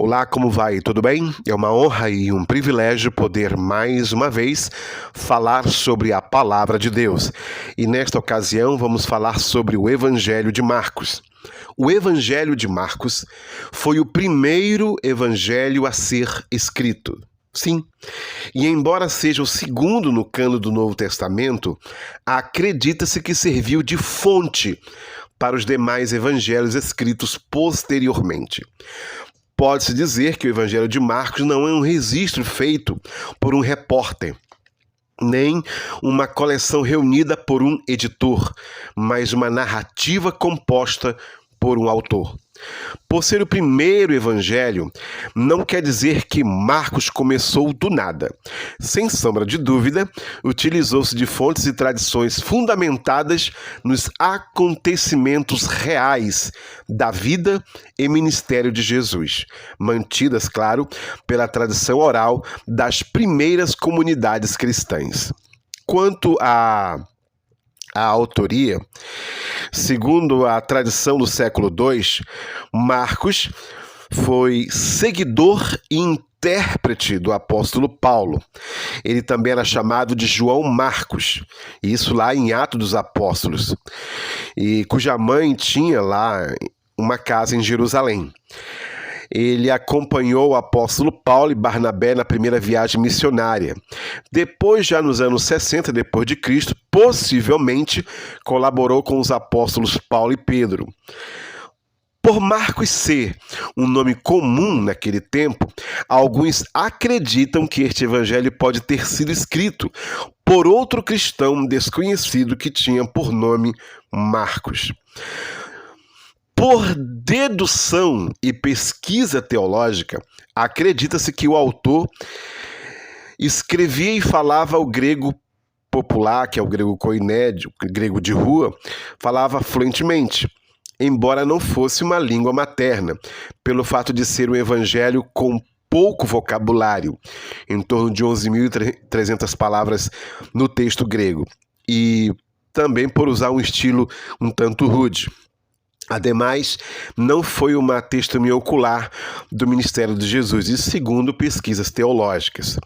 Olá, como vai? Tudo bem? É uma honra e um privilégio poder mais uma vez falar sobre a palavra de Deus. E nesta ocasião vamos falar sobre o Evangelho de Marcos. O Evangelho de Marcos foi o primeiro evangelho a ser escrito. Sim, e embora seja o segundo no cânon do Novo Testamento, acredita-se que serviu de fonte para os demais evangelhos escritos posteriormente. Pode-se dizer que o Evangelho de Marcos não é um registro feito por um repórter, nem uma coleção reunida por um editor, mas uma narrativa composta por um autor. Por ser o primeiro evangelho, não quer dizer que Marcos começou do nada. Sem sombra de dúvida, utilizou-se de fontes e tradições fundamentadas nos acontecimentos reais da vida e ministério de Jesus, mantidas, claro, pela tradição oral das primeiras comunidades cristãs. Quanto à autoria, segundo a tradição do século II, Marcos foi seguidor e intérprete do apóstolo Paulo. Ele também era chamado de João Marcos, isso lá em Atos dos Apóstolos, e cuja mãe tinha lá uma casa em Jerusalém. Ele acompanhou o apóstolo Paulo e Barnabé na primeira viagem missionária. Depois, já nos anos 60 depois de Cristo, possivelmente colaborou com os apóstolos Paulo e Pedro. Por Marcos ser um nome comum naquele tempo, alguns acreditam que este evangelho pode ter sido escrito por outro cristão desconhecido que tinha por nome Marcos. Por dedução e pesquisa teológica, acredita-se que o autor escrevia e falava o grego popular, que é o grego koinédio, grego de rua, falava fluentemente, embora não fosse uma língua materna, pelo fato de ser um evangelho com pouco vocabulário, em torno de 11.300 palavras no texto grego, e também por usar um estilo um tanto rude. Ademais, não foi uma testemunha ocular do ministério de Jesus, isso segundo pesquisas teológicas.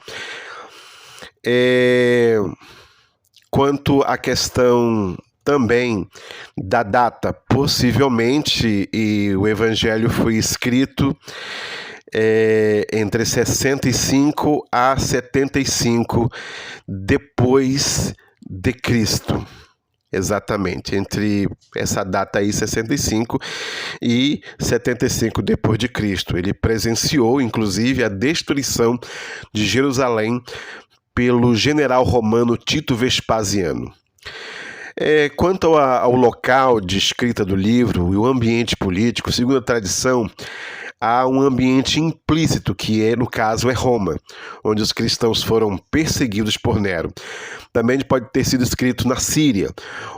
Quanto à questão também da data, possivelmente o evangelho foi escrito entre 65 a 75 depois de Cristo. Exatamente, entre essa data aí, 65 e 75 depois de Cristo. Ele presenciou, inclusive, a destruição de Jerusalém pelo general romano Tito Vespasiano. Quanto ao local de escrita do livro e o ambiente político, segundo a tradição, há um ambiente implícito, que no caso é Roma, onde os cristãos foram perseguidos por Nero. Também pode ter sido escrito na Síria,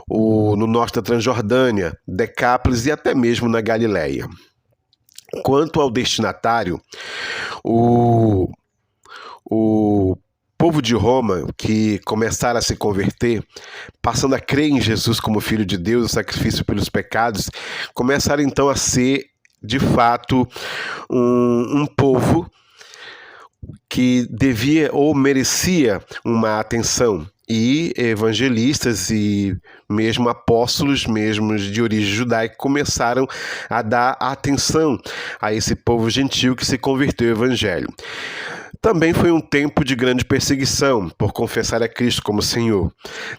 no norte da Transjordânia, Decápolis e até mesmo na Galileia. Quanto ao destinatário, o povo de Roma, que começaram a se converter, passando a crer em Jesus como Filho de Deus, o sacrifício pelos pecados, começaram então a ser, de fato, um povo que devia ou merecia uma atenção. E evangelistas e mesmo apóstolos, mesmo de origem judaica, começaram a dar atenção a esse povo gentil que se converteu ao evangelho. Também foi um tempo de grande perseguição por confessar a Cristo como Senhor.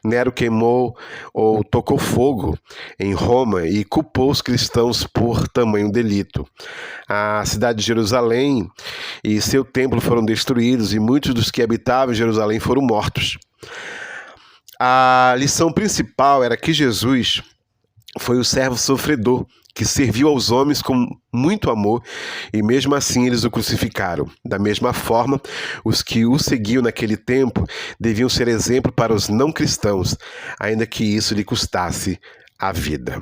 Nero queimou ou tocou fogo em Roma e culpou os cristãos por tamanho delito. A cidade de Jerusalém e seu templo foram destruídos e muitos dos que habitavam em Jerusalém foram mortos. A lição principal era que Jesus foi o servo sofredor, que serviu aos homens com muito amor, e mesmo assim eles o crucificaram. Da mesma forma, os que o seguiam naquele tempo deviam ser exemplo para os não cristãos, ainda que isso lhe custasse a vida.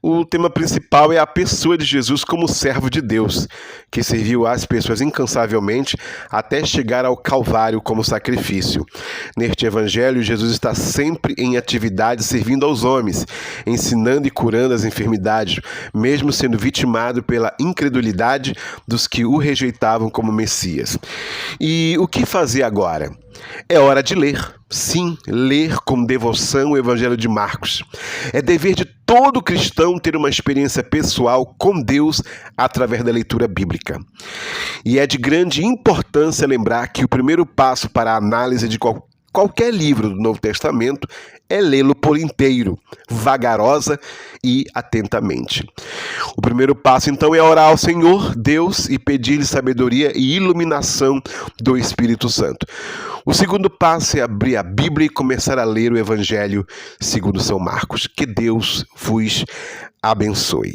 O tema principal é a pessoa de Jesus como servo de Deus, que serviu às pessoas incansavelmente até chegar ao Calvário como sacrifício. Neste evangelho, Jesus está sempre em atividade servindo aos homens, ensinando e curando as enfermidades, mesmo sendo vitimado pela incredulidade dos que o rejeitavam como Messias. E o que fazer agora? É hora de ler. Sim, ler com devoção o Evangelho de Marcos. É dever de todo cristão ter uma experiência pessoal com Deus através da leitura bíblica. E é de grande importância lembrar que o primeiro passo para a análise de qualquer livro do Novo Testamento é lê-lo por inteiro, vagarosa e atentamente. O primeiro passo, então, é orar ao Senhor, Deus, e pedir-lhe sabedoria e iluminação do Espírito Santo. O segundo passo é abrir a Bíblia e começar a ler o Evangelho segundo São Marcos. Que Deus vos abençoe.